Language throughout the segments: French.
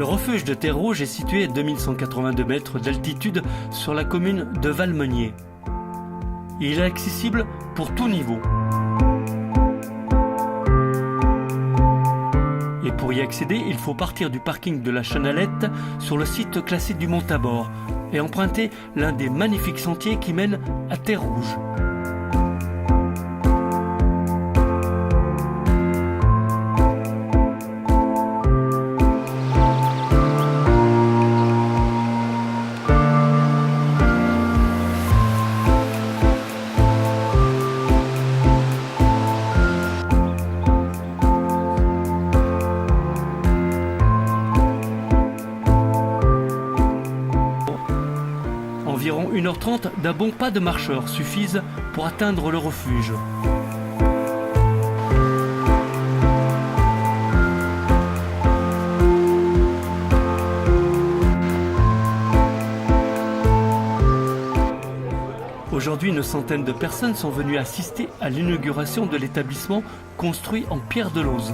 Le refuge de Terre Rouge est situé à 2182 mètres d'altitude sur la commune de Valmeunier. Il est accessible pour tout niveau. Et pour y accéder, il faut partir du parking de la Chanalette sur le site classé du Mont Tabor et emprunter l'un des magnifiques sentiers qui mènent à Terre Rouge. Environ 1h30 d'un bon pas de marcheur suffisent pour atteindre le refuge. Aujourd'hui, une centaine de personnes sont venues assister à l'inauguration de l'établissement construit en pierre de Lauze.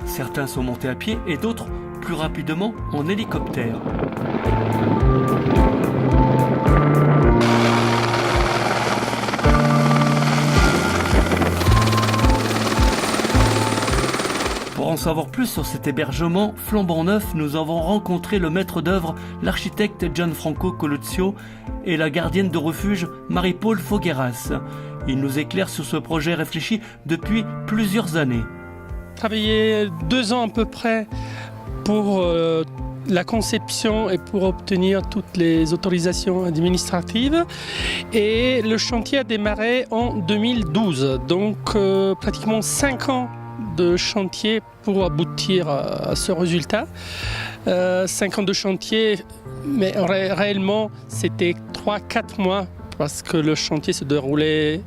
Certains sont montés à pied et d'autres plus rapidement en hélicoptère. Pour en savoir plus sur cet hébergement flambant neuf, nous avons rencontré le maître d'œuvre, l'architecte Gianfranco Coluzio et la gardienne de refuge Marie-Paul Fogueras. Ils nous éclairent sur ce projet réfléchi depuis plusieurs années. Travaillé 2 ans à peu près pour la conception et pour obtenir toutes les autorisations administratives. Et le chantier a démarré en 2012, donc pratiquement 5 ans de chantier pour aboutir à ce résultat. 5 ans de chantier, mais réellement c'était 3-4 mois parce que le chantier se déroulait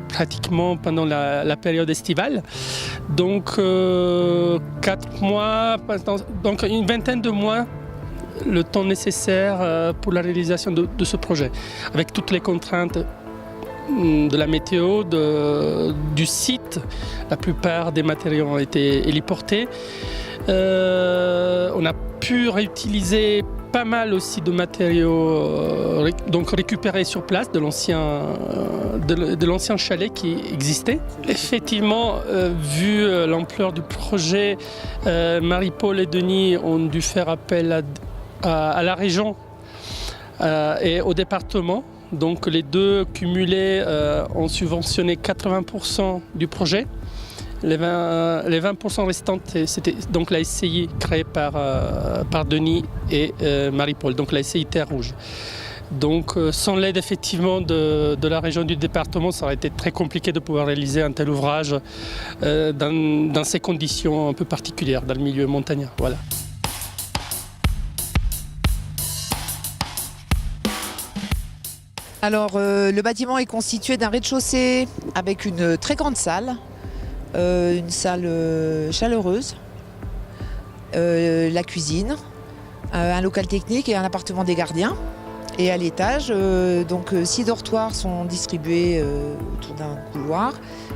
pratiquement pendant la période estivale. Donc 4 mois, donc une vingtaine de mois, le temps nécessaire pour la réalisation de ce projet, avec toutes les contraintes de la météo, du site. La plupart des matériaux ont été héliportés. On a pu réutiliser pas mal aussi de matériaux donc récupérés sur place de l'ancien chalet qui existait. Effectivement, vu l'ampleur du projet, Marie-Paul et Denis ont dû faire appel à la région et au département. Donc les deux cumulés ont subventionné 80% du projet. Les 20% restantes, c'était donc la SCI créée par Denis et Marie-Paul, donc la SCI Terre Rouge. Donc sans l'aide effectivement de la région du département, ça aurait été très compliqué de pouvoir réaliser un tel ouvrage dans ces conditions un peu particulières, dans le milieu montagnard. Voilà. Alors le bâtiment est constitué d'un rez-de-chaussée avec une très grande salle. Une salle chaleureuse, la cuisine, un local technique et un appartement des gardiens. Et à l'étage, 6 dortoirs sont distribués autour d'un couloir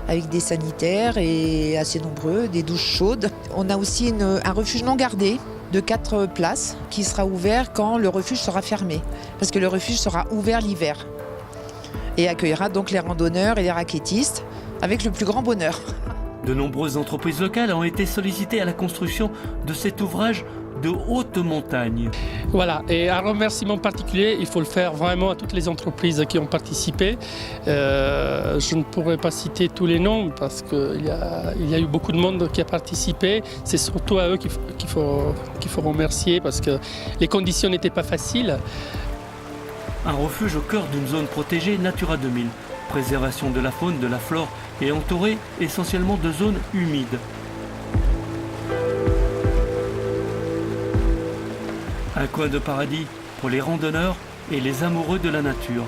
avec des sanitaires et assez nombreux, des douches chaudes. On a aussi un refuge non gardé de 4 places qui sera ouvert quand le refuge sera fermé. Parce que le refuge sera ouvert l'hiver et accueillera donc les randonneurs et les raquettistes avec le plus grand bonheur. De nombreuses entreprises locales ont été sollicitées à la construction de cet ouvrage de haute montagne. Voilà, et un remerciement particulier, il faut le faire vraiment à toutes les entreprises qui ont participé. Je ne pourrais pas citer tous les noms parce qu'il y a eu beaucoup de monde qui a participé. C'est surtout à eux qu'il faut remercier parce que les conditions n'étaient pas faciles. Un refuge au cœur d'une zone protégée Natura 2000. Préservation de la faune, de la flore et entouré essentiellement de zones humides. Un coin de paradis pour les randonneurs et les amoureux de la nature.